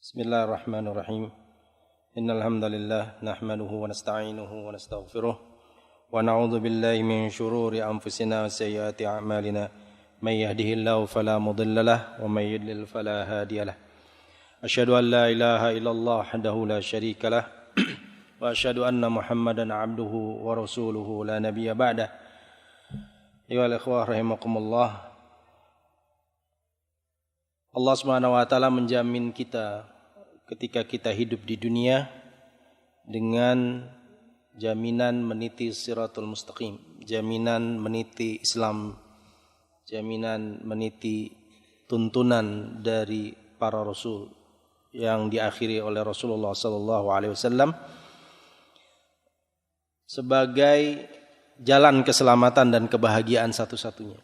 Bismillahirrahmanirrahim. Innal hamdalillah nahmaduhu wa nasta'inuhu wa nastaghfiruh wa na'udzu billahi min shururi anfusina wa sayyiati a'malina. May yahdihillahu fala mudilla lahu wa may yudlil fala hadiya lahu. Asyhadu an la ilaha illallah wahdahu la syarika lahu wa asyhadu anna Muhammadan 'abduhu wa rasuluhu la nabiyya ba'dah. Ayyuhal ikhwah rahimakumullah. Allah Subhanahu wa taala menjamin kita ketika kita hidup di dunia dengan jaminan meniti siratul mustaqim, jaminan meniti Islam, jaminan meniti tuntunan dari para rasul yang diakhiri oleh Rasulullah sallallahu alaihi wasallam sebagai jalan keselamatan dan kebahagiaan satu-satunya.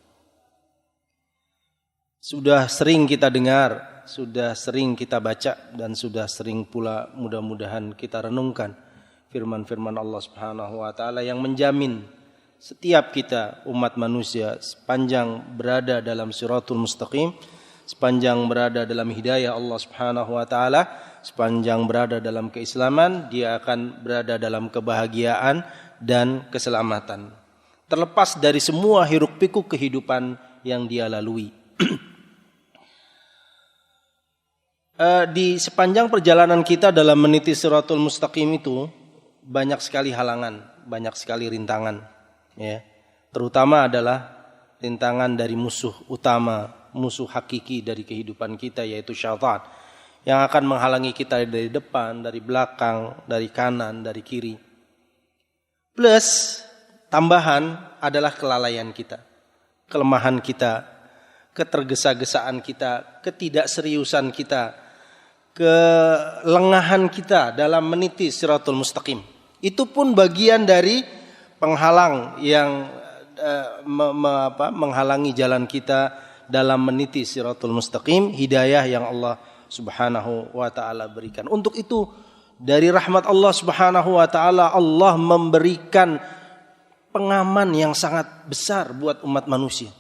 Sudah sering kita dengar, sudah sering kita baca, dan sudah sering pula mudah-mudahan kita renungkan firman-firman Allah Subhanahu wa taala yang menjamin setiap kita umat manusia sepanjang berada dalam siratul mustaqim, sepanjang berada dalam hidayah Allah Subhanahu wa taala, sepanjang berada dalam keislaman, dia akan berada dalam kebahagiaan dan keselamatan. Terlepas dari semua hiruk-pikuk kehidupan yang dia lalui. Di sepanjang perjalanan kita dalam meniti siratul mustaqim itu banyak sekali halangan, banyak sekali rintangan, ya. Terutama adalah rintangan dari musuh utama, musuh hakiki dari kehidupan kita, yaitu syaitan, yang akan menghalangi kita dari depan, dari belakang, dari kanan, dari kiri. Plus tambahan adalah kelalaian kita, kelemahan kita, ketergesa-gesaan kita, ketidakseriusan kita, kelengahan kita dalam meniti siratul mustaqim. Itu pun bagian dari penghalang yang menghalangi jalan kita dalam meniti siratul mustaqim, hidayah yang Allah Subhanahu wa taala berikan. Untuk itu dari rahmat Allah Subhanahu wa taala, Allah memberikan pengaman yang sangat besar buat umat manusia.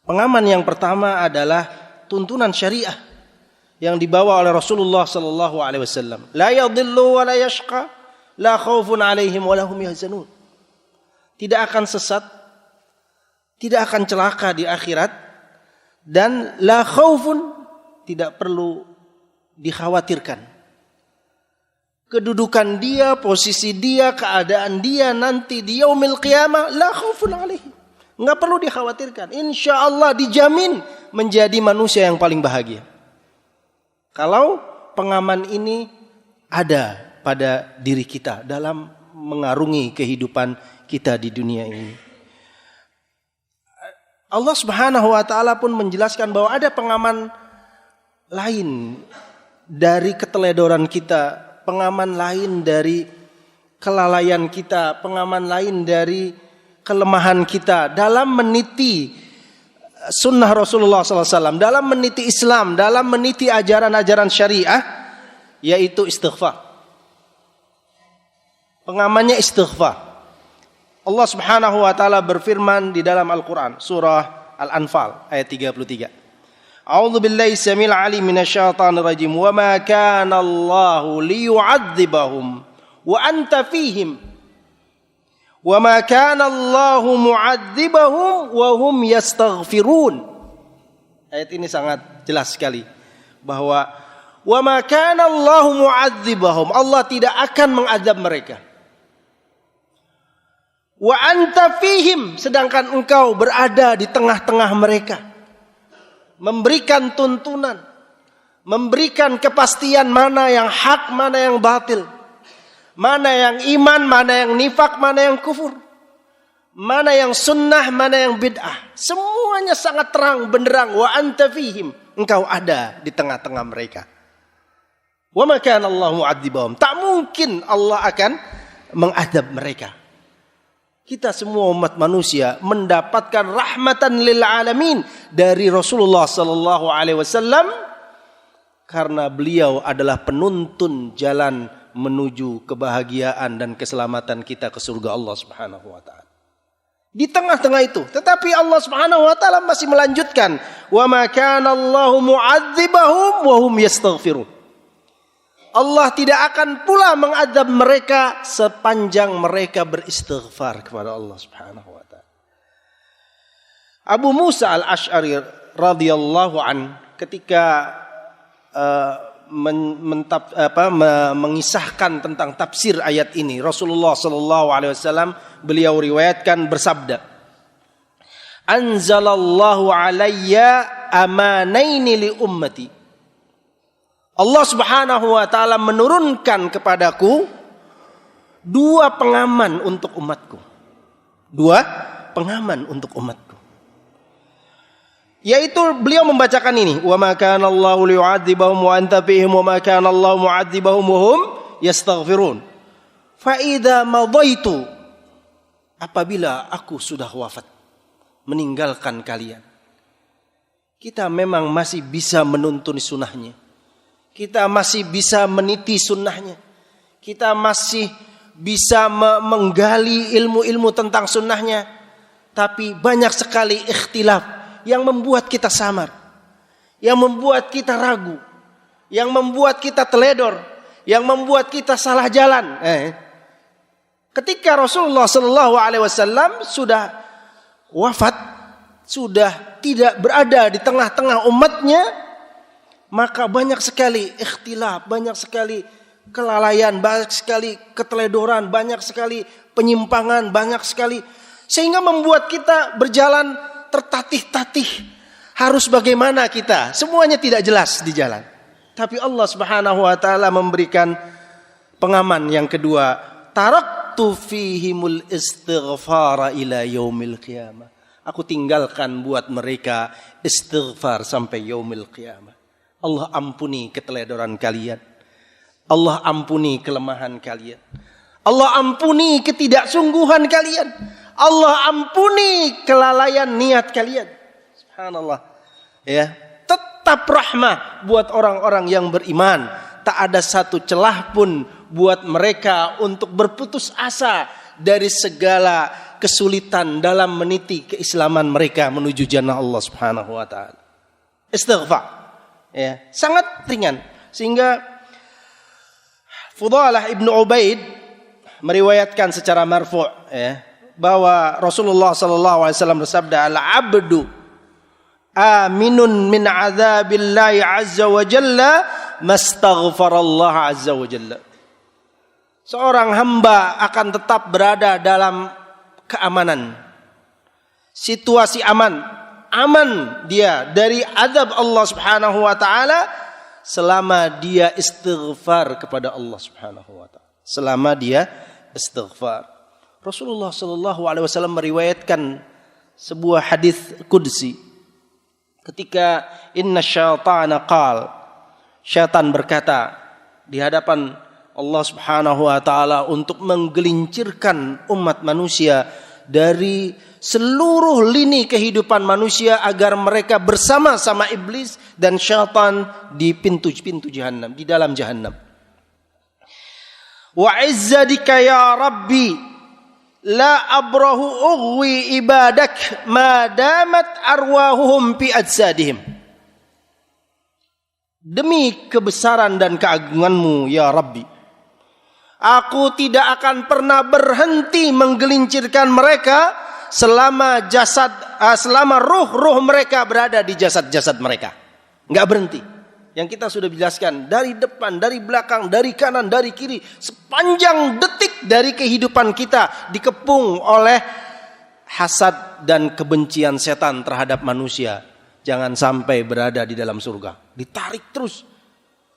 Pengaman yang pertama adalah tuntunan syariah yang dibawa oleh Rasulullah sallallahu alaihi wasallam. La yadhillu wa la yashqa, la khaufun alaihim wa lahum yahzanun. Tidak akan sesat, tidak akan celaka di akhirat, dan la khaufun, tidak perlu dikhawatirkan. Kedudukan dia, posisi dia, keadaan dia nanti di yaumil qiyamah, la khaufun alaihim. Enggak perlu dikhawatirkan. Insyaallah dijamin menjadi manusia yang paling bahagia. Kalau pengaman ini ada pada diri kita dalam mengarungi kehidupan kita di dunia ini. Allah Subhanahu wa taala pun menjelaskan bahwa ada pengaman lain dari keteledoran kita, pengaman lain dari kelalaian kita, pengaman lain dari kelemahan kita dalam meniti sunnah Rasulullah SAW, dalam meniti Islam, dalam meniti ajaran-ajaran syariah, yaitu istighfar. Pengamannya istighfar. Allah Subhanahu wa taala berfirman di dalam Al-Qur'an, surah Al-Anfal ayat 33. A'udzu billahi samil alim minasyaitonir rajim. Wa ma kana Allahu liyu'adzibahum wa anta fihim. Wa ma kana Allahu mu'adzibahum wa hum yastaghfirun. Ayat ini sangat jelas sekali bahwa wa ma kana Allahu mu'adzibahum, Allah tidak akan mengazab mereka. Wa anta fihim, sedangkan engkau berada di tengah-tengah mereka, memberikan tuntunan, memberikan kepastian mana yang hak, mana yang batil, mana yang iman, mana yang nifak, mana yang kufur, mana yang sunnah, mana yang bid'ah. Semuanya sangat terang benderang. Wa anta fihim, engkau ada di tengah-tengah mereka. Wa ma kana Allahu mu'adzibahum, tak mungkin Allah akan mengadab mereka. Kita semua umat manusia mendapatkan rahmatan lil alamin dari Rasulullah sallallahu alaihi wasallam, karena beliau adalah penuntun jalan menuju kebahagiaan dan keselamatan kita ke surga Allah Subhanahu wa taala. Di tengah-tengah itu, tetapi Allah Subhanahu wa taala masih melanjutkan, wa ma kana Allahu mu'adzibahum wa hum yastaghfirun. Allah tidak akan pula mengadab mereka sepanjang mereka beristighfar kepada Allah Subhanahu wa taala. Abu Musa al-Asy'ari radhiyallahu an ketika mengisahkan tentang tafsir ayat ini, Rasulullah sallallahu alaihi wasallam beliau riwayatkan bersabda, "Anzalallahu alayya amanaini li ummati." Allah Subhanahu wa taala menurunkan kepadaku 2 pengaman untuk umatku. 2 pengaman untuk umatku. Yaitu beliau membacakan ini, "Wa ma kana Allahu liyu'adzibahum wa anta fihim wa ma kana Allahu mu'adzibahum wa hum yastaghfirun. Fa idza madaitu," apabila aku sudah wafat, meninggalkan kalian, kita memang masih bisa menuntun sunnahnya. Kita masih bisa meniti sunnahnya. Kita masih bisa menggali ilmu-ilmu tentang sunnahnya. Tapi banyak sekali ikhtilaf yang membuat kita samar, yang membuat kita ragu, yang membuat kita teledor, yang membuat kita salah jalan. Ketika Rasulullah SAW sudah wafat, sudah tidak berada di tengah-tengah umatnya, maka banyak sekali ikhtilaf, banyak sekali kelalaian, banyak sekali keteledoran, banyak sekali penyimpangan, banyak sekali, sehingga membuat kita berjalan tertatih-tatih. Harus bagaimana kita? Semuanya tidak jelas di jalan. Tapi Allah Subhanahu wa taala memberikan pengaman yang kedua, taraktu fihimul istighfara ila yaumil qiyamah. Aku tinggalkan buat mereka istighfar sampai yaumil qiyamah. Allah ampuni keteledoran kalian. Allah ampuni kelemahan kalian. Allah ampuni ketidaksungguhan kalian. Allah ampuni kelalaian niat kalian. Subhanallah. Ya, tetap rahmah buat orang-orang yang beriman. Tak ada satu celah pun buat mereka untuk berputus asa dari segala kesulitan dalam meniti keislaman mereka menuju jannah Allah Subhanahu wa taala. Istighfar. Ya, sangat ringan, sehingga Fudalah ibnu Ubaid meriwayatkan secara marfu' bahwa Rasulullah sallallahu alaihi wasallam bersabda, "Al-'abdu aminun min 'adzabillahi 'azza wa jalla mastaghfarallah 'azza wa jalla." Seorang hamba akan tetap berada dalam keamanan, situasi aman dia dari azab Allah Subhanahu wa taala selama dia istighfar kepada Allah Subhanahu wa taala. Selama dia istighfar. Rasulullah sallallahu alaihi wasallam meriwayatkan sebuah hadis qudsi ketika inna syaitana qal, syaitan berkata di hadapan Allah Subhanahu wa taala untuk menggelincirkan umat manusia dari seluruh lini kehidupan manusia agar mereka bersama-sama iblis dan syaitan di pintu-pintu jahannam, di dalam jahannam. Wa izzatika ya Rabbi la abrahu ughwi ibadak ma damat arwahuhum fi ajsadihim. Demi kebesaran dan keagunganmu ya Rabbi, aku tidak akan pernah berhenti menggelincirkan mereka selama ruh mereka berada di jasad-jasad mereka. Enggak berhenti. Yang kita sudah jelaskan, dari depan, dari belakang, dari kanan, dari kiri, sepanjang detik dari kehidupan kita dikepung oleh hasad dan kebencian setan terhadap manusia. Jangan sampai berada di dalam surga. Ditarik terus,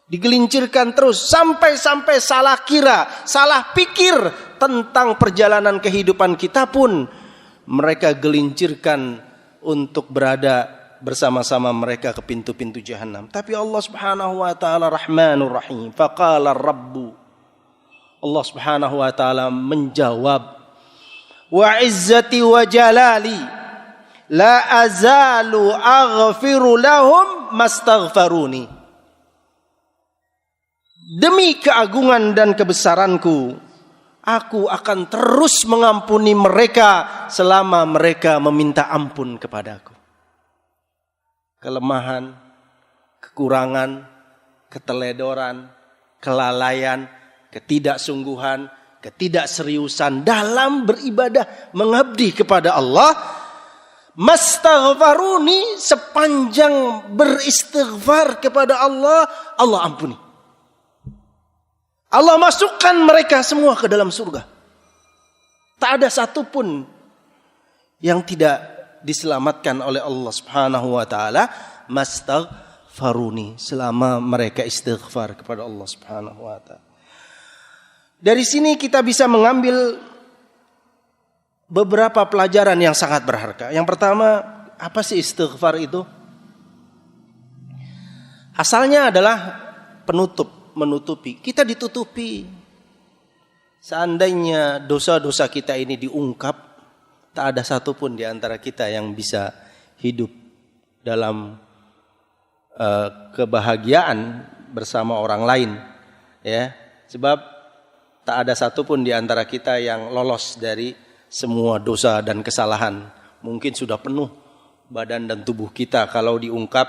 digelincirkan terus, sampai salah kira, salah pikir tentang perjalanan kehidupan kita pun mereka gelincirkan untuk berada bersama-sama mereka ke pintu-pintu jahannam. Tapi Allah Subhanahu wa taala Rahmanur Rahim. Faqala Rabbu, Allah Subhanahu wa taala menjawab, wa izzati wa jalali la azalu aghfiru lahum mastaghfaruni. Demi keagungan dan kebesaranku, aku akan terus mengampuni mereka selama mereka meminta ampun kepadaku. Kelemahan, kekurangan, keteledoran, kelalaian, ketidaksungguhan, ketidakseriusan dalam beribadah mengabdi kepada Allah, mastaghfaruni, sepanjang beristighfar kepada Allah, Allah ampuni. Allah masukkan mereka semua ke dalam surga. Tak ada satupun yang tidak diselamatkan oleh Allah Subhanahu wa taala, mastaghfaruni, selama mereka istighfar kepada Allah Subhanahu wa taala. Dari sini kita bisa mengambil beberapa pelajaran yang sangat berharga. Yang pertama, apa sih istighfar itu? Asalnya adalah menutupi. Kita ditutupi. Seandainya dosa-dosa kita ini diungkap, tak ada satupun di antara kita yang bisa hidup dalam kebahagiaan bersama orang lain, ya. Sebab tak ada satupun di antara kita yang lolos dari semua dosa dan kesalahan. Mungkin sudah penuh badan dan tubuh kita kalau diungkap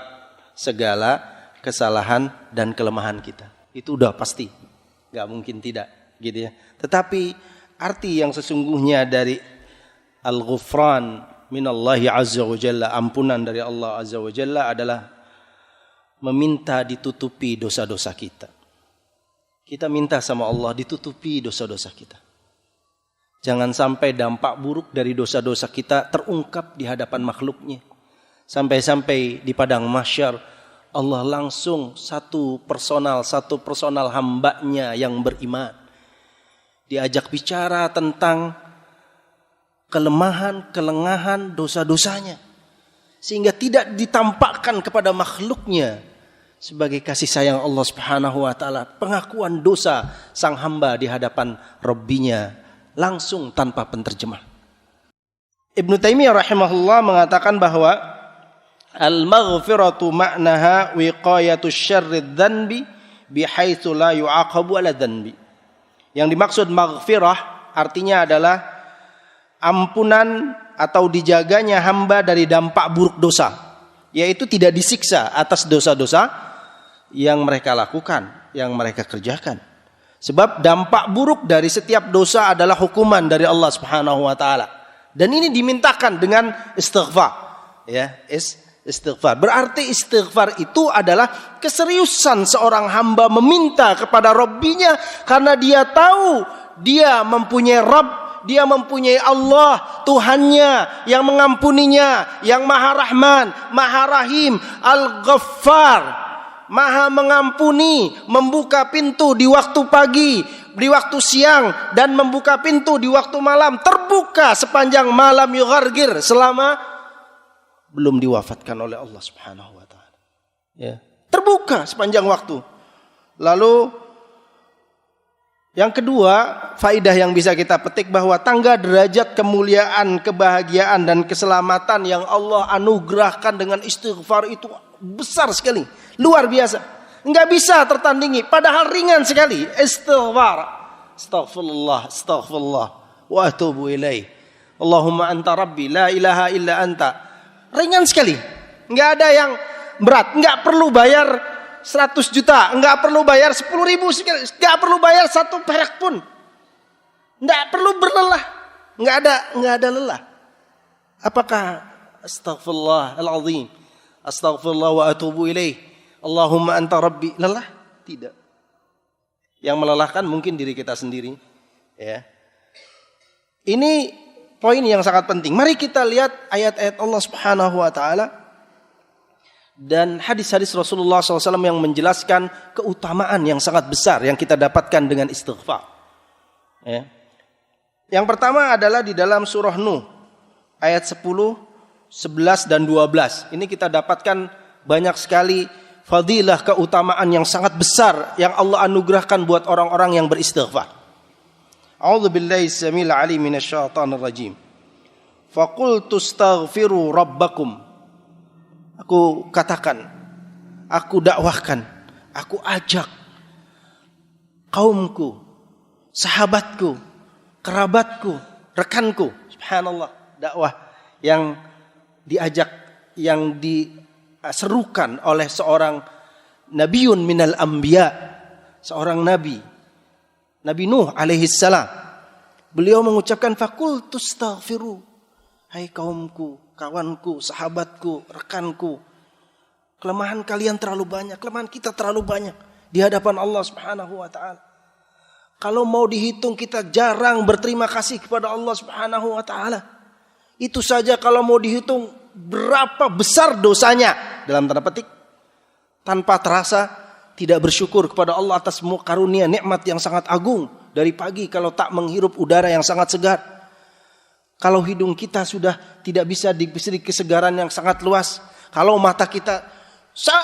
segala kesalahan dan kelemahan kita. Itu udah pasti, nggak mungkin tidak, gitu ya. Tetapi arti yang sesungguhnya dari al-ghufran minallahi azza wa jalla, ampunan dari Allah azza wa jalla, adalah meminta ditutupi dosa-dosa kita. Kita minta sama Allah ditutupi dosa-dosa kita. Jangan sampai dampak buruk dari dosa-dosa kita terungkap di hadapan makhluknya. Sampai-sampai di padang mahsyar Allah langsung satu personal hambanya yang beriman diajak bicara tentang kelemahan, kelengahan, dosa-dosanya, sehingga tidak ditampakkan kepada makhluknya sebagai kasih sayang Allah Subhanahu wa taala, pengakuan dosa sang hamba di hadapan Rabbinya langsung tanpa penterjemah. Ibnu Taimiyah rahimahullah mengatakan bahwa al-maghfiratu ma'naha wiqayatu syarri dzanbi bihaitsu la yu'aqabu 'ala dzanbi. Yang dimaksud maghfirah artinya adalah ampunan atau dijaganya hamba dari dampak buruk dosa, yaitu tidak disiksa atas dosa-dosa yang mereka lakukan, yang mereka kerjakan. Sebab dampak buruk dari setiap dosa adalah hukuman dari Allah Subhanahu wa taala. Dan ini dimintakan dengan istighfar, ya, istighfar. Berarti istighfar itu adalah keseriusan seorang hamba meminta kepada Rabbinya, karena dia tahu dia mempunyai Rabb, dia mempunyai Allah, Tuhannya yang mengampuninya, yang Maha Rahman, Maha Rahim, Al-Ghaffar, Maha mengampuni, membuka pintu di waktu pagi, di waktu siang, dan membuka pintu di waktu malam, terbuka sepanjang malam, yughargir, selama belum diwafatkan oleh Allah Subhanahu wa taala. Ya, terbuka sepanjang waktu. Lalu yang kedua, faidah yang bisa kita petik bahwa tangga derajat kemuliaan, kebahagiaan dan keselamatan yang Allah anugerahkan dengan istighfar itu besar sekali, luar biasa. Enggak bisa tertandingi, padahal ringan sekali. Istighfar. Astaghfirullah wa atubu ilaih. Allahumma anta rabbi la ilaha illa anta. Ringan sekali. Enggak ada yang berat, enggak perlu bayar 100 juta, enggak perlu bayar 10.000, enggak perlu bayar 1 perak pun. Enggak perlu berlelah. Enggak ada lelah. Apakah astaghfirullahalazim, astaghfirullah wa atubu ilaih, Allahumma anta rabbi, lelah? Tidak. Yang melelahkan mungkin diri kita sendiri, ya. Ini poin yang sangat penting. Mari kita lihat ayat-ayat Allah Subhanahu wa taala dan hadis-hadis Rasulullah SAW yang menjelaskan keutamaan yang sangat besar yang kita dapatkan dengan istighfar. Ya. Yang pertama adalah di dalam surah Nuh ayat 10, 11 dan 12. Ini kita dapatkan banyak sekali fadilah, keutamaan yang sangat besar yang Allah anugerahkan buat orang-orang yang beristighfar. A'udzu billahi samil alim minasyaitonir rajim. Faqultu astaghfiru rabbakum. Aku katakan, aku dakwahkan, aku ajak kaumku, sahabatku, kerabatku, rekanku. Subhanallah, dakwah yang diajak, yang diserukan oleh seorang nabiyyun minal anbiya, seorang nabi, Nabi Nuh alaihi salam. Beliau mengucapkan faqultu astaghfiru. Hai kaumku, kawanku, sahabatku, rekanku. Kelemahan kalian terlalu banyak, kelemahan kita terlalu banyak di hadapan Allah Subhanahu wa taala. Kalau mau dihitung kita jarang berterima kasih kepada Allah Subhanahu wa taala. Itu saja kalau mau dihitung berapa besar dosanya dalam tanda petik. Tanpa terasa tidak bersyukur kepada Allah atas semua karunia nikmat yang sangat agung. Dari pagi kalau tak menghirup udara yang sangat segar. Kalau hidung kita sudah tidak bisa diberi kesegaran yang sangat luas. Kalau mata kita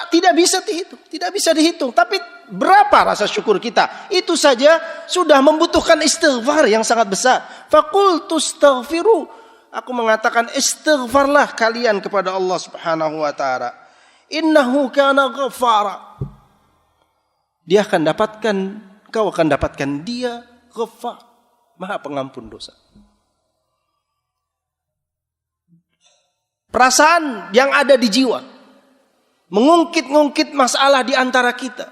tidak bisa dihitung. Tapi berapa rasa syukur kita? Itu saja sudah membutuhkan istighfar yang sangat besar. Faqultu astaghfiru. Aku mengatakan istighfarlah kalian kepada Allah Subhanahu wa taala. Innahu kana ghaffara. Kau akan dapatkan dia Ghaffar, Maha Pengampun dosa. Perasaan yang ada di jiwa, mengungkit-ungkit masalah di antara kita,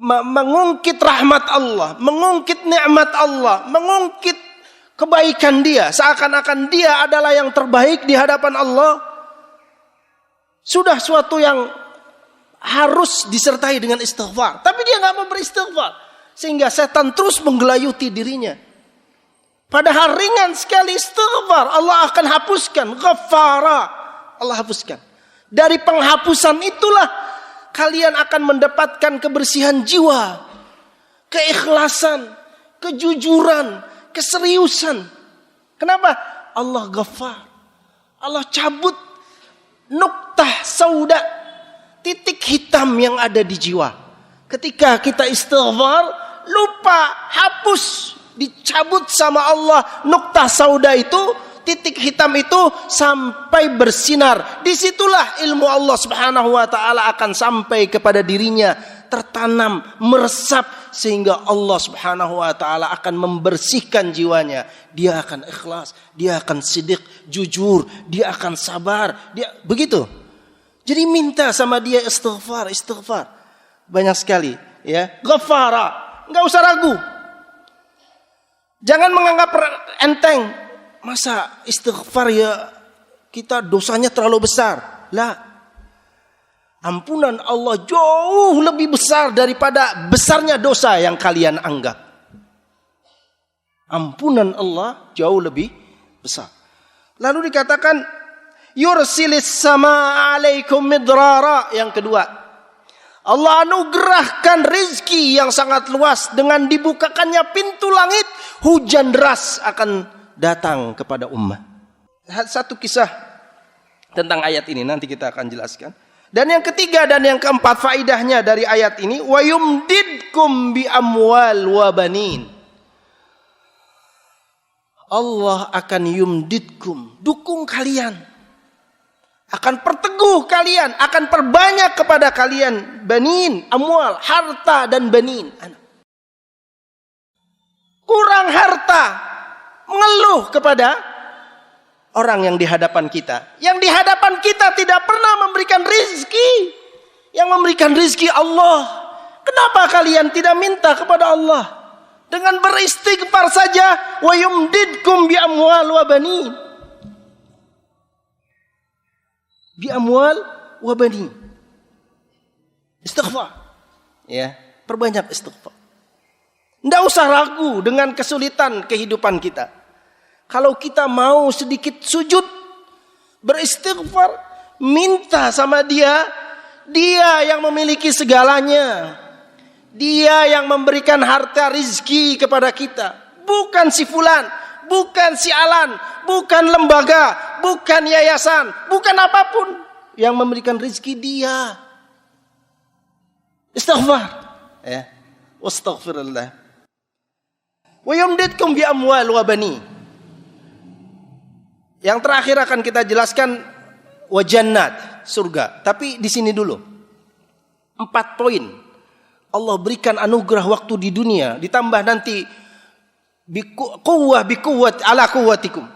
mengungkit rahmat Allah, mengungkit nikmat Allah, mengungkit kebaikan dia, seakan-akan dia adalah yang terbaik di hadapan Allah, sudah suatu yang harus disertai dengan istighfar. Tapi dia gak mau beristighfar, sehingga setan terus menggelayuti dirinya. Padahal ringan sekali istighfar, Allah akan hapuskan. Ghaffara, Allah hapuskan. Dari penghapusan itulah kalian akan mendapatkan kebersihan jiwa, keikhlasan, kejujuran, keseriusan. Kenapa? Allah Ghaffar. Allah cabut nuktah sauda, titik hitam yang ada di jiwa. Ketika kita istighfar, lupa, hapus, dicabut sama Allah nuktah sauda itu, titik hitam itu sampai bersinar. Disitulah ilmu Allah Subhanahu wa taala akan sampai kepada dirinya, tertanam, meresap, sehingga Allah Subhanahu wa taala akan membersihkan jiwanya. Dia akan ikhlas, dia akan siddiq, jujur, dia akan sabar, dia begitu. Jadi minta sama dia istighfar. Banyak sekali, ya. Ghaffara, enggak usah ragu. Jangan menganggap enteng. Masa istighfar ya kita dosanya terlalu besar. Lah. Ampunan Allah jauh lebih besar daripada besarnya dosa yang kalian anggap. Ampunan Allah jauh lebih besar. Lalu dikatakan yursilis sama alaikum midrara. Yang kedua, Allah anugerahkan rizki yang sangat luas dengan dibukakannya pintu langit. Hujan deras akan datang kepada ummah. Satu kisah tentang ayat ini nanti kita akan jelaskan. Dan yang ketiga dan yang keempat faidahnya dari ayat ini, wa yumdidkum bi amwal wa banin. Allah akan yumdidkum, dukung kalian, akan perteguh kalian, akan perbanyak kepada kalian banin, amwal, harta dan banin, anak. Kurang harta, mengeluh kepada orang yang di hadapan kita. Yang di hadapan kita tidak pernah memberikan rizki. Yang memberikan rizki Allah. Kenapa kalian tidak minta kepada Allah? Dengan beristighfar saja, wa yumdidkum bi amwal wa banin. Bi amwal wa banin. Istighfar. Ya, perbanyak istighfar. Tidak usah ragu dengan kesulitan kehidupan kita. Kalau kita mau sedikit sujud, beristighfar, minta sama dia, dia yang memiliki segalanya. Dia yang memberikan harta rizki kepada kita. Bukan si fulan, bukan si alan, bukan lembaga, bukan yayasan, bukan apapun. Yang memberikan rizki dia. Istighfar. Ya. Wastaghfirullah. Wa yumdidkum bi amwal wa bani. Yang terakhir akan kita jelaskan wa jannat, surga. Tapi di sini dulu. 4 poin. Allah berikan anugerah waktu di dunia, ditambah nanti biquwwat ala quwwatikum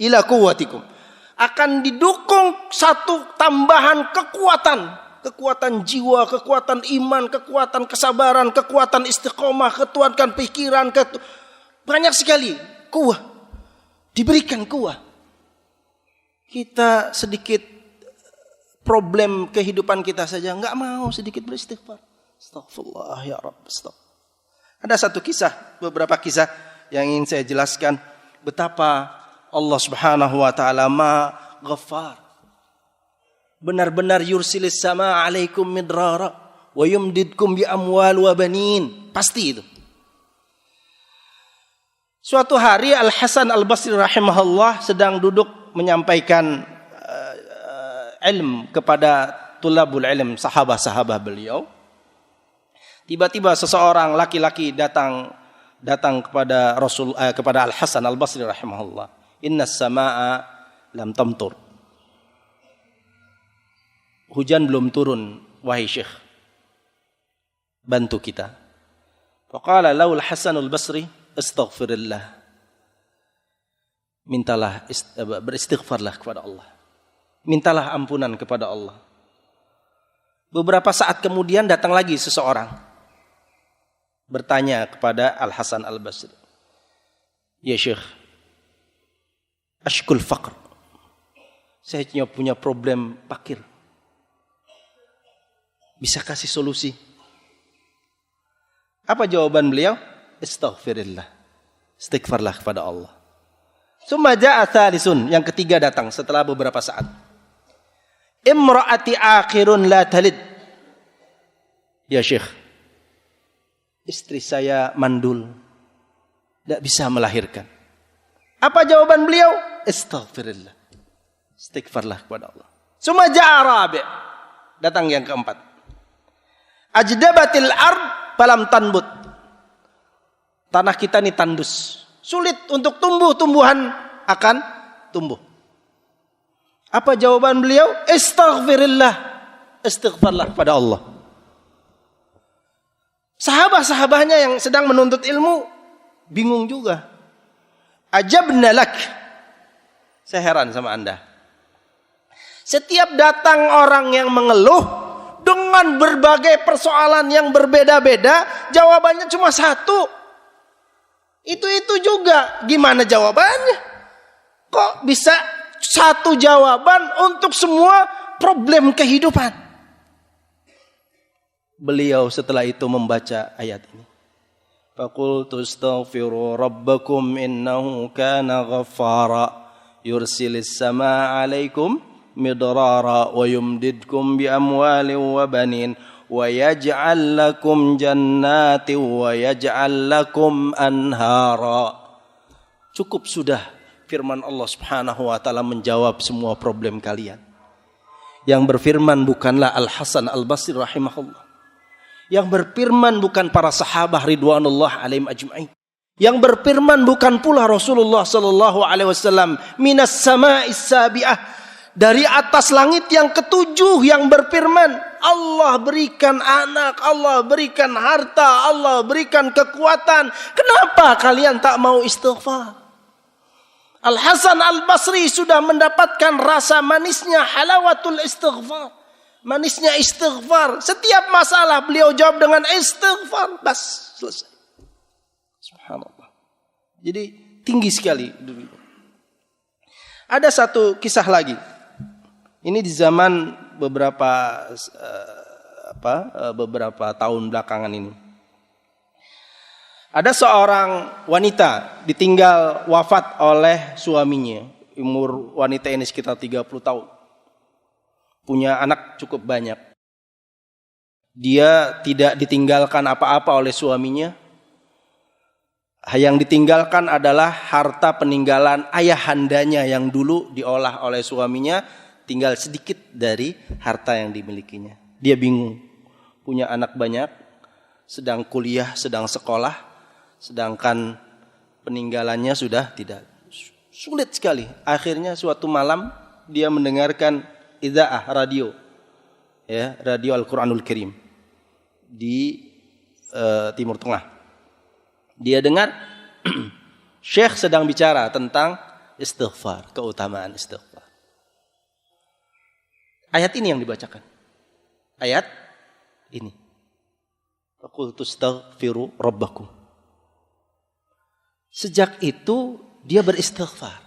ila quwwatikum. Akan didukung satu tambahan kekuatan kekuatan jiwa, kekuatan iman, kekuatan kesabaran, kekuatan istiqomah, kekuatan pikiran, banyak sekali kuah. Diberikan kuah. Kita sedikit problem kehidupan kita saja nggak mau sedikit beristighfar. Astagfirullah ya Rabb. Ada satu kisah, beberapa kisah yang ingin saya jelaskan betapa Allah Subhanahu wa taala Maha Ghaffar. Benar-benar yursilis sama alaikum midrara wa yumdidkum bi amwal wa banin. Pasti itu. Suatu hari Al-Hasan Al-Basri rahimahullah sedang duduk menyampaikan ilmu kepada tulabul ilm, sahabat-sahabat beliau. Tiba-tiba seseorang laki-laki datang kepada kepada Al-Hasan Al-Basri rahimahullah. Innas samaa lam tamtur. Hujan belum turun, wahai Syekh. Bantu kita. Faqala laul Hasan Al-Basri astaghfirullah. Mintalah beristighfarlah kepada Allah. Mintalah ampunan kepada Allah. Beberapa saat kemudian datang lagi seseorang bertanya kepada Al-Hasan Al-Basri. Ya Syekh, ashkul faqr. Saya punya problem fakir. Bisa kasih solusi? Apa jawaban beliau? Astaghfirullah. Istighfarlah kepada Allah. Summa ja'a thalisun, yang ketiga datang setelah beberapa saat. Imra'ati akhirun la talid. Ya Syekh, istri saya mandul, tidak bisa melahirkan. Apa jawaban beliau? Astaghfirullah. Istighfarlah kepada Allah. Summa ja'a rabi', datang yang keempat. Ajdabatil ard falam tanbut. Tanah kita ini tandus, sulit untuk tumbuhan akan tumbuh. Apa jawaban beliau? Astaghfirullah. Istighfarlah kepada Allah. Sahabat-sahabatnya yang sedang menuntut ilmu bingung juga. Ajabna lak. Saya heran sama Anda. Setiap datang orang yang mengeluh dengan berbagai persoalan yang berbeda-beda, jawabannya cuma satu. Itu juga. Gimana jawabannya? Kok bisa satu jawaban untuk semua problem kehidupan? Beliau setelah itu membaca ayat ini. Faqultu astaghfiru rabbakum innahu kana ghaffara yursilis samaa 'alaikum midrara wa yumdidkum bi amwalin wa banin wa yaj'al lakum jannatin wa yaj'al lakum anhara. Cukup sudah firman Allah Subhanahu wa taala menjawab semua problem kalian. Yang berfirman bukanlah Al-Hasan Al-Basri rahimahullah. Yang berfirman bukan para sahabat ridwanullah alaihim ajma'in. Yang berfirman bukan pula Rasulullah sallallahu alaihi wasallam, minas sama'is sabi'ah, dari atas langit yang ketujuh yang berfirman, Allah berikan anak, Allah berikan harta, Allah berikan kekuatan. Kenapa kalian tak mau istighfar? Al-Hasan Al-Basri sudah mendapatkan rasa manisnya halawatul istighfar. Manisnya istighfar. Setiap masalah beliau jawab dengan istighfar. Bas, selesai. Subhanallah. Jadi tinggi sekali. Ada satu kisah lagi. Ini di zaman beberapa tahun belakangan ini. Ada seorang wanita ditinggal wafat oleh suaminya. Umur wanita ini sekitar 30 tahun. Punya anak cukup banyak. Dia tidak ditinggalkan apa-apa oleh suaminya. Yang ditinggalkan adalah harta peninggalan ayahandanya yang dulu diolah oleh suaminya. Tinggal sedikit dari harta yang dimilikinya. Dia bingung. Punya anak banyak. Sedang kuliah, sedang sekolah. Sedangkan peninggalannya sudah tidak. Sulit sekali. Akhirnya suatu malam dia mendengarkan ida'ah radio. Ya, radio Al-Quranul Karim. Di Timur Tengah. Dia dengar Syekh sedang bicara tentang istighfar. Keutamaan istighfar. Ayat ini yang dibacakan. ayat ini. Faqultu astaghfiru rabbakum. Sejak itu dia beristighfar.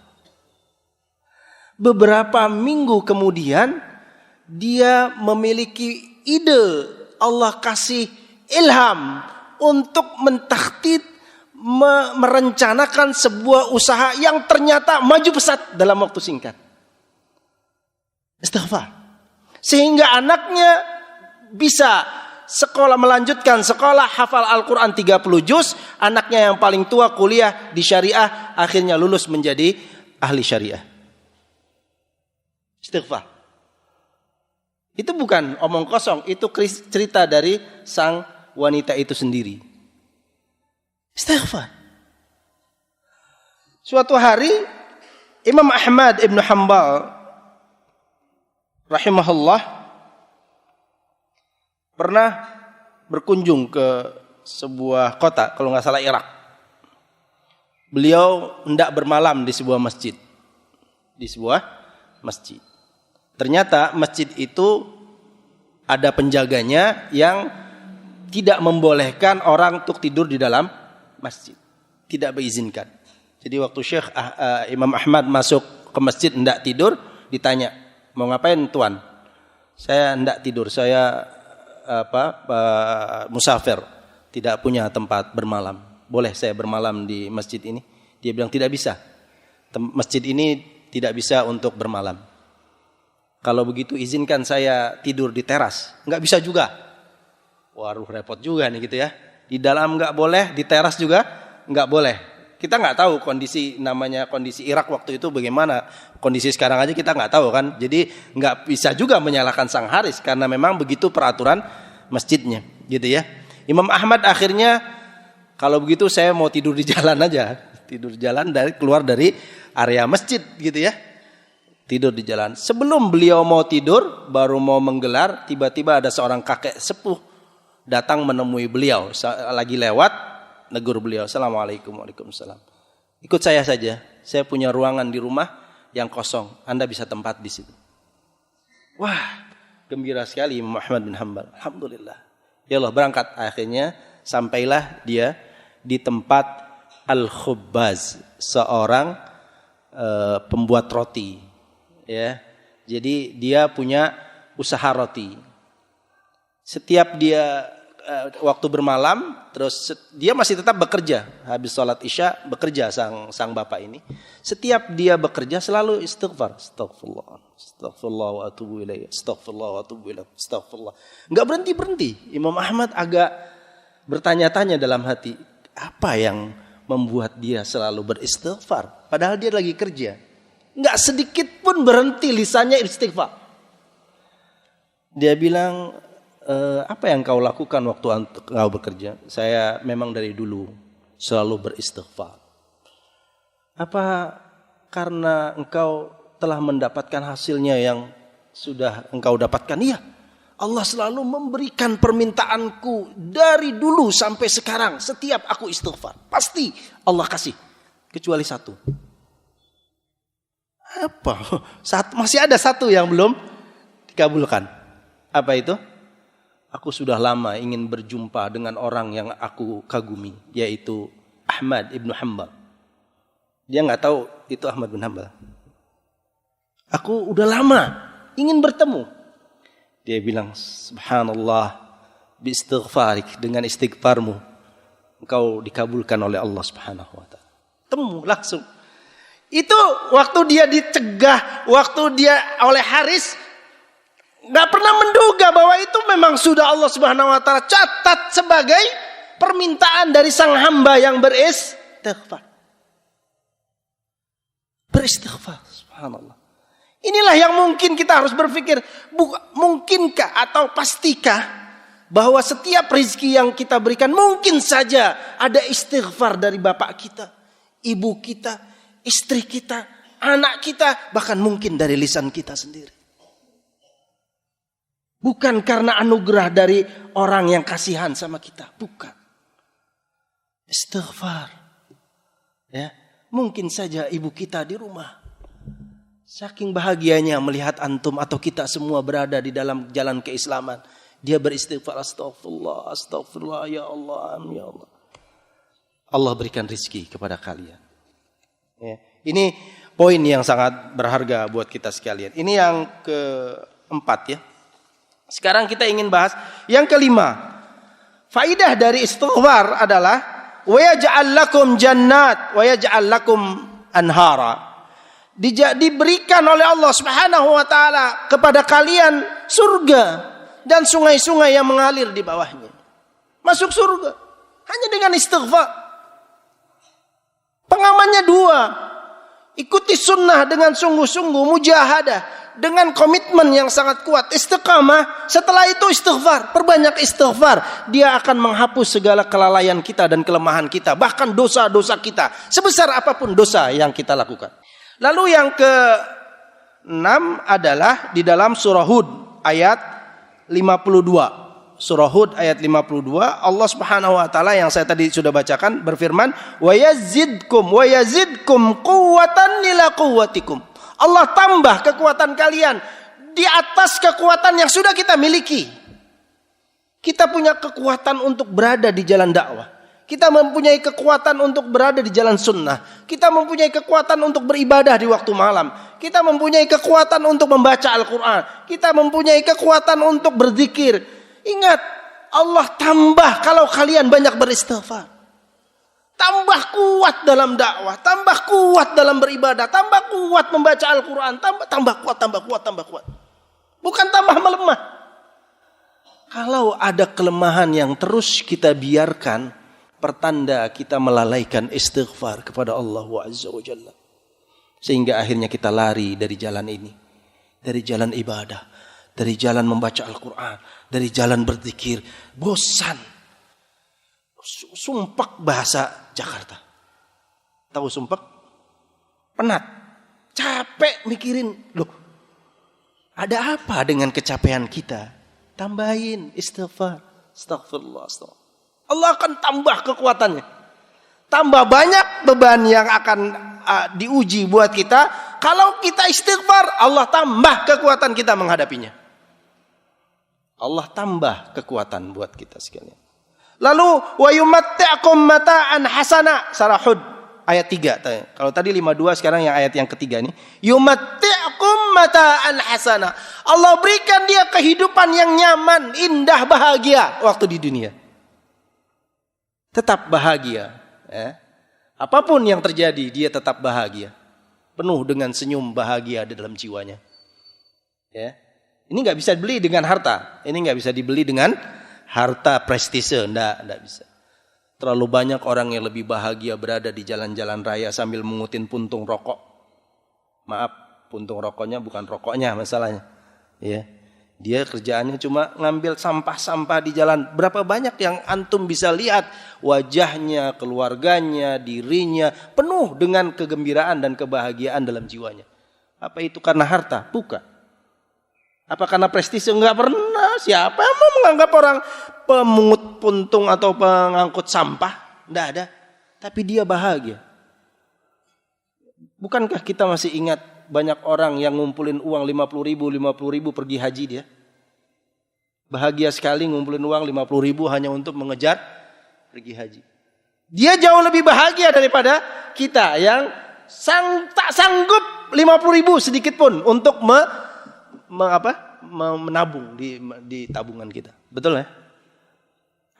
Beberapa minggu kemudian dia memiliki ide, Allah kasih ilham untuk mentakhtid, merencanakan sebuah usaha yang ternyata maju pesat dalam waktu singkat. Istighfar. Sehingga anaknya bisa melanjutkan sekolah, hafal Al-Quran 30 juz. Anaknya yang paling tua kuliah di syariah, akhirnya lulus menjadi ahli syariah. Istighfar. Itu bukan omong kosong, itu cerita dari sang wanita itu sendiri. Istighfar. Suatu hari Imam Ahmad ibn Hanbal rahimahullah pernah berkunjung ke sebuah kota, kalau nggak salah Irak. Beliau hendak bermalam di sebuah masjid. Ternyata masjid itu ada penjaganya yang tidak membolehkan orang untuk tidur di dalam masjid. Tidak berizinkan. Jadi waktu Syekh Imam Ahmad masuk ke masjid hendak tidur, ditanya, "Mau ngapain tuan?" "Saya hendak tidur, saya musafir, tidak punya tempat bermalam. Boleh saya bermalam di masjid ini?" Dia bilang, "Tidak bisa. Masjid ini tidak bisa untuk bermalam. Kalau begitu izinkan saya tidur di teras." "Enggak bisa juga." Waduh, repot juga nih gitu ya. Di dalam enggak boleh, di teras juga enggak boleh. Kita enggak tahu kondisi Irak waktu itu bagaimana. Kondisi sekarang aja kita enggak tahu kan. Jadi enggak bisa juga menyalahkan sang haris karena memang begitu peraturan masjidnya, gitu ya. Imam Ahmad akhirnya, "Kalau begitu saya mau tidur di jalan aja." Tidur di jalan, keluar dari area masjid gitu ya. Tidur di jalan. Sebelum beliau mau tidur, baru mau menggelar, tiba-tiba ada seorang kakek sepuh datang menemui beliau. Lagi lewat, negur beliau, "Assalamualaikum." "Waalaikumsalam." "Ikut saya saja. Saya punya ruangan di rumah yang kosong. Anda bisa tempat di situ." Wah, gembira sekali Imam Ahmad bin Hanbal. Alhamdulillah. Ya Allah, berangkat. Akhirnya sampailah dia di tempat Al-Khubbaz, seorang pembuat roti. Ya, jadi dia punya usaha roti. Setiap dia waktu bermalam, terus dia masih tetap bekerja. Habis sholat isya bekerja sang bapak ini. Setiap dia bekerja selalu istighfar. Astagfirullah wa atubu ilaih. Astagfirullah wa atubu ilaih. Astagfirullah. Enggak berhenti. Imam Ahmad agak bertanya-tanya dalam hati, apa yang membuat dia selalu beristighfar? Padahal dia lagi kerja. Enggak sedikit pun berhenti lisannya istighfar. Dia bilang, "Apa yang kau lakukan waktu kau bekerja?" "Saya memang dari dulu selalu beristighfar." "Apa karena engkau telah mendapatkan hasilnya yang sudah engkau dapatkan?" "Iya. Allah selalu memberikan permintaanku dari dulu sampai sekarang. Setiap aku istighfar, pasti Allah kasih. Kecuali satu." "Apa?" Masih ada satu yang belum dikabulkan." "Apa itu?" "Aku sudah lama ingin berjumpa dengan orang yang aku kagumi, yaitu Ahmad ibn Hanbal." Dia nggak tahu itu Ahmad bin Hanbal. "Aku udah lama ingin bertemu." Dia bilang, "Subhanallah, biistighfarik, dengan istighfarmu engkau dikabulkan oleh Allah Subhanahu wa taala." Temu langsung. Itu waktu dia dicegah, waktu dia oleh Haris, nggak pernah menduga bahwa itu memang sudah Allah Subhanahu wa taala catat sebagai permintaan dari sang hamba yang beristighfar. Beristighfar, subhanallah. Inilah yang mungkin kita harus berpikir, mungkinkah atau pastikah bahwa setiap rezeki yang kita berikan mungkin saja ada istighfar dari bapak kita, ibu kita, istri kita, anak kita, bahkan mungkin dari lisan kita sendiri. Bukan karena anugerah dari orang yang kasihan sama kita, bukan. Istighfar. Ya, mungkin saja ibu kita di rumah Saking bahagianya melihat antum atau kita semua berada di dalam jalan keislaman. Dia beristighfar, astagfirullah, astagfirullah, ya Allah, ya Allah. Allah berikan rizki kepada kalian. Ya. Ini poin yang sangat berharga buat kita sekalian. Ini yang keempat ya. Sekarang kita ingin bahas yang kelima. Faidah dari istighfar adalah wa yaj'al lakum jannat wa yaj'al lakum anhara. Diberikan oleh Allah Subhanahu wa taala kepada kalian surga dan sungai-sungai yang mengalir di bawahnya. Masuk surga hanya dengan istighfar. Pengamannya dua. Ikuti sunnah dengan sungguh-sungguh, mujahadah dengan komitmen yang sangat kuat, istiqamah. Setelah itu istighfar, perbanyak istighfar. Dia akan menghapus segala kelalaian kita dan kelemahan kita, bahkan dosa-dosa kita, sebesar apapun dosa yang kita lakukan. Lalu yang ke-6 adalah di dalam surah Hud ayat 52. Surah Hud ayat 52, Allah Subhanahu wa taala yang saya tadi sudah bacakan berfirman, "Wa yazidkum quwwatan ila quwwatikum." Allah tambah kekuatan kalian di atas kekuatan yang sudah kita miliki. Kita punya kekuatan untuk berada di jalan dakwah. Kita mempunyai kekuatan untuk berada di jalan sunnah. Kita mempunyai kekuatan untuk beribadah di waktu malam. Kita mempunyai kekuatan untuk membaca Al-Quran. Kita mempunyai kekuatan untuk berzikir. Ingat, Allah tambah kalau kalian banyak beristighfar. Tambah kuat dalam dakwah. Tambah kuat dalam beribadah. Tambah kuat membaca Al-Quran. Tambah kuat. Bukan tambah melemah. Kalau ada kelemahan yang terus kita biarkan, pertanda kita melalaikan istighfar kepada Allah Azza wa Jalla. Sehingga akhirnya kita lari dari jalan ini. Dari jalan ibadah. Dari jalan membaca Al-Quran. Dari jalan berzikir. Bosan. Sumpek bahasa Jakarta. Tahu sumpek? Penat. Capek mikirin. Loh, ada apa dengan kecapean kita? Tambahin istighfar. Astagfirullah. Allah akan tambah kekuatannya. Tambah banyak beban yang akan diuji buat kita. Kalau kita istighfar, Allah tambah kekuatan kita menghadapinya. Allah tambah kekuatan buat kita sekalian. Lalu wa yumatti'akum mata'an hasana, surah Hud ayat 3. Kalau tadi 52, sekarang yang ayat yang ketiga nih. Yumatti'akum mata'an hasana. Allah berikan dia kehidupan yang nyaman, indah, bahagia waktu di dunia. Tetap bahagia. Apapun yang terjadi, dia tetap bahagia. Penuh dengan senyum bahagia di dalam jiwanya. Ini nggak bisa dibeli dengan harta. Ini nggak bisa dibeli dengan harta prestise. Nggak bisa. Terlalu banyak orang yang lebih bahagia berada di jalan-jalan raya sambil mengutin puntung rokok. Maaf, puntung rokoknya bukan rokoknya masalahnya. Dia kerjaannya cuma ngambil sampah-sampah di jalan. Berapa banyak yang antum bisa lihat wajahnya, keluarganya, dirinya penuh dengan kegembiraan dan kebahagiaan dalam jiwanya. Apa itu karena harta? Bukan. Apa karena prestise? Enggak pernah. Siapa yang mau menganggap orang pemungut puntung atau pengangkut sampah? Enggak ada. Tapi dia bahagia. Bukankah kita masih ingat banyak orang yang ngumpulin uang 50 ribu pergi haji dia? Bahagia sekali ngumpulin uang 50 ribu hanya untuk mengejar pergi haji. Dia jauh lebih bahagia daripada kita yang tak sanggup 50 ribu sedikit pun untuk menabung di tabungan kita. Betul ya?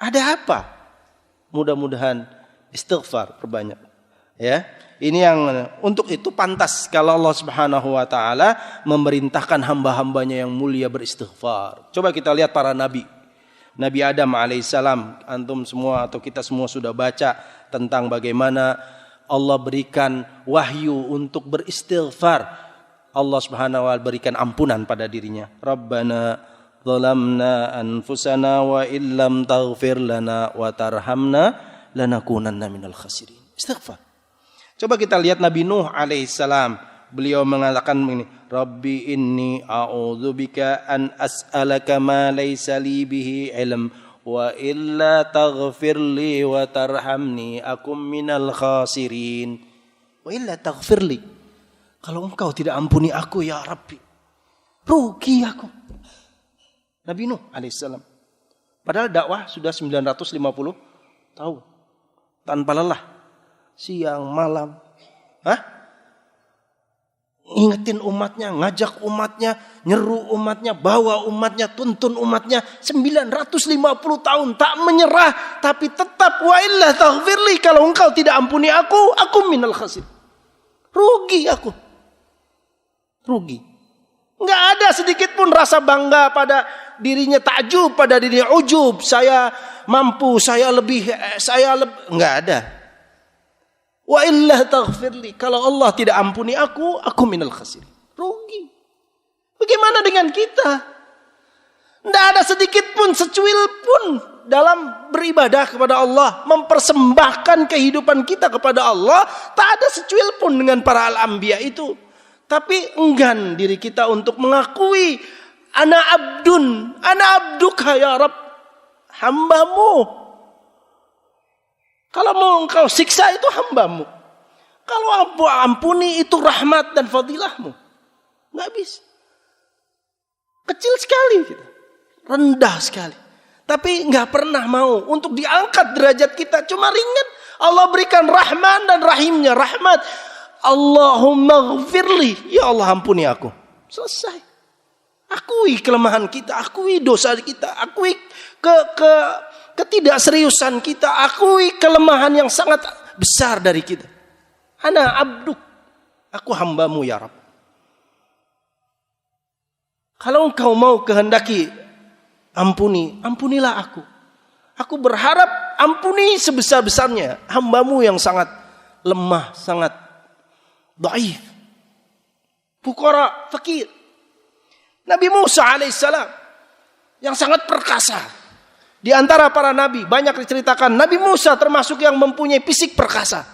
Ada apa? Mudah-mudahan istighfar perbanyak. Ya. Ini yang untuk itu pantas kalau Allah Subhanahu wa taala memerintahkan hamba-hambanya yang mulia beristighfar. Coba kita lihat para nabi. Nabi Adam alaihissalam, antum semua atau kita semua sudah baca tentang bagaimana Allah berikan wahyu untuk beristighfar. Allah Subhanahu wa taala berikan ampunan pada dirinya. Rabbana zalamna anfusana wa illam taghfir lana wa tarhamna lanakunanna minal khasirin. Istighfar. Coba kita lihat Nabi Nuh alaihissalam. Beliau mengatakan begini, Rabbi inni a'udzubika an as'alaka ma laysa li bihi ilm wa illa taghfirli wa tarhamni akum minal khasirin. Wa illa taghfirli. Kalau engkau tidak ampuni aku ya Rabbi, rugi aku. Nabi Nuh alaihissalam. Padahal dakwah sudah 950 tahun. Tanpa lelah. Siang, malam. Ingetin umatnya, ngajak umatnya, nyeru umatnya, bawa umatnya, tuntun umatnya. 950 tahun tak menyerah. Tapi tetap wa illa taghfirli. Kalau engkau tidak ampuni aku minal khasir. Rugi aku. Rugi. Enggak ada sedikit pun rasa bangga pada dirinya, takjub pada dirinya, ujub. Saya mampu, saya lebih. Enggak ada. Wa illa taghfirli. Kalau Allah tidak ampuni aku minal khasir. Rugi. Bagaimana dengan kita? Tidak ada sedikit pun, secuil pun dalam beribadah kepada Allah, mempersembahkan kehidupan kita kepada Allah, tak ada secuil pun dengan para al-anbiya itu. Tapi enggan diri kita untuk mengakui ana abduka ya Rabb, hambamu. Kalau mau engkau siksa itu hambamu. Kalau ampuni itu rahmat dan fadilahmu. Nggak bisa. Kecil sekali kita. Rendah sekali. Tapi nggak pernah mau untuk diangkat derajat kita. Cuma ringan. Allah berikan rahman dan rahimnya. Rahmat. Allahumma ghfirli. Ya Allah ampuni aku. Selesai. Akui kelemahan kita. Akui dosa kita. Akui ketidakseriusan kita. Akui kelemahan yang sangat besar dari kita. Ana abduk. Aku hambamu ya Rabb. Kalau engkau mau kehendaki ampunilah aku. Aku berharap ampuni sebesar-besarnya hambamu yang sangat lemah, sangat dhaif, fuqara, fakir. Nabi Musa alaihissalam yang sangat perkasa. Di antara para nabi banyak diceritakan Nabi Musa termasuk yang mempunyai fisik perkasa.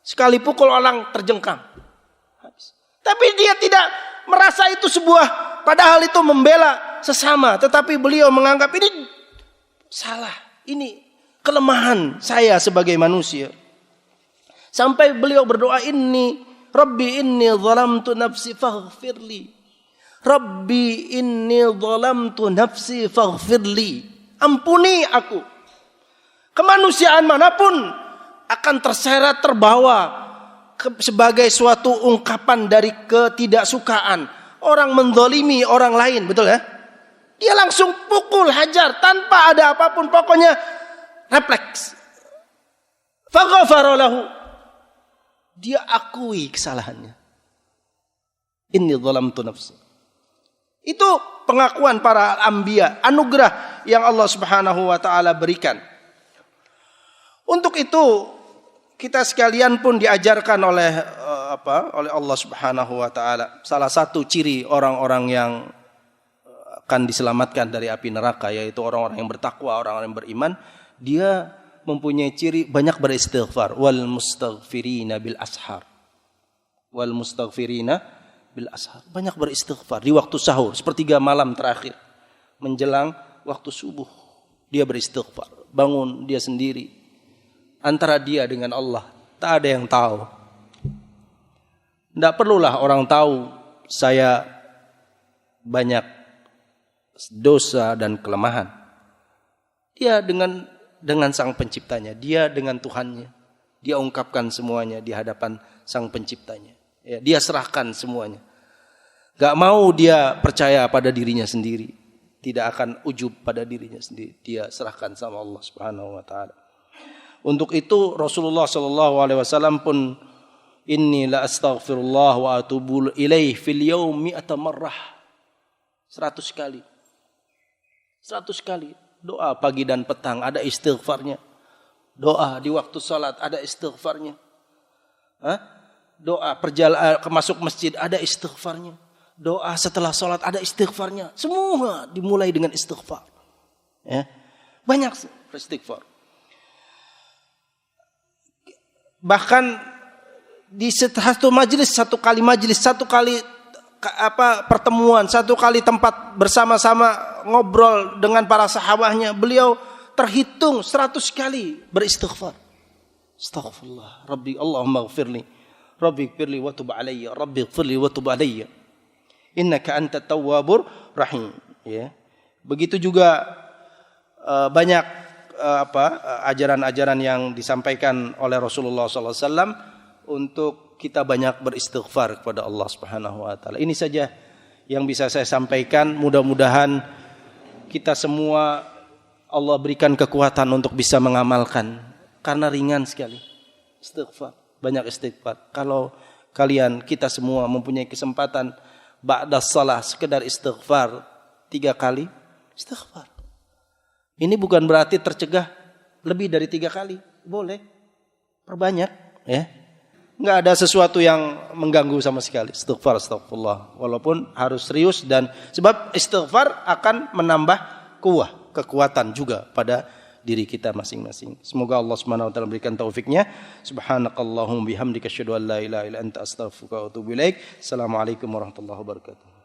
Sekali pukul orang terjengkang. Tapi dia tidak merasa itu sebuah, padahal itu membela sesama. Tetapi beliau menganggap ini salah. Ini kelemahan saya sebagai manusia. Sampai beliau berdoa, Rabbi inni zalamtu nafsi faghfirli. Rabbi inni zalamtu nafsi faghfirli. Ampuni aku. Kemanusiaan manapun akan terseret, terbawa sebagai suatu ungkapan dari ketidaksukaan. Orang menzalimi orang lain, betul ya? Dia langsung pukul, hajar tanpa ada apapun, pokoknya refleks. Faghfara lahu. Dia akui kesalahannya. Inni zalamtu nafsi. Itu pengakuan para anbiya, anugerah yang Allah Subhanahu wa taala berikan. Untuk itu kita sekalian pun diajarkan oleh Allah Subhanahu wa taala. Salah satu ciri orang-orang yang akan diselamatkan dari api neraka yaitu orang-orang yang bertakwa, orang-orang yang beriman, dia mempunyai ciri banyak beristighfar. Wal mustaghfirina bil ashar. Wal mustaghfirina bil ashar. Banyak beristighfar di waktu sahur, sepertiga malam terakhir menjelang waktu subuh. Dia beristighfar. Bangun dia sendiri. Antara dia dengan Allah, tak ada yang tahu. Tidak perlulah orang tahu saya banyak dosa dan kelemahan. Dia dengan sang penciptanya, dia dengan Tuhannya. Dia ungkapkan semuanya di hadapan sang penciptanya. Ya, dia serahkan semuanya. Gak mau dia percaya pada dirinya sendiri. Tidak akan ujub pada dirinya sendiri. Dia serahkan sama Allah Subhanahu wa taala. Untuk itu Rasulullah SAW pun inni la astaghfirullah wa atubu ilaih fil yaumi 100 marrah. 100 kali. 100 kali. Doa pagi dan petang ada istighfarnya. Doa di waktu salat ada istighfarnya. Doa perjalanan masuk masjid ada istighfarnya. Doa setelah salat ada istighfarnya. Semua dimulai dengan istighfar. Ya. Banyak istighfar. Bahkan di satu majelis, satu kali pertemuan, satu kali tempat bersama-sama ngobrol dengan para sahabatnya, beliau terhitung 100 kali beristighfar. Astaghfirullah, Rabbi Allahumma ghfirli. Rabbi ighfirli wa tub alayya, Rabbi ighfirli wa tub alayya. Innaka antat tawwabur rahim. Ya. Begitu juga banyak ajaran-ajaran yang disampaikan oleh Rasulullah SAW untuk kita banyak beristighfar kepada Allah Subhanahu wa taala. Ini saja yang bisa saya sampaikan. Mudah-mudahan kita semua Allah berikan kekuatan untuk bisa mengamalkan, karena ringan sekali. Istighfar, banyak istighfar. Kalau kita semua mempunyai kesempatan ba'da shalah sekedar istighfar 3 kali, istighfar. Ini bukan berarti tercegah lebih dari 3 kali. Boleh perbanyak, ya. Enggak ada sesuatu yang mengganggu sama sekali. Istighfar, astagfirullah. Walaupun harus serius, dan sebab istighfar akan menambah kekuatan juga pada diri kita masing-masing. Semoga Allah Subhanahu wa taala berikan taufiknya. Subhanakallahumma bihamdika asyhadu an la ilaha illa anta astaghfiruka wa atubu ilaik. Assalamualaikum warahmatullahi wabarakatuh.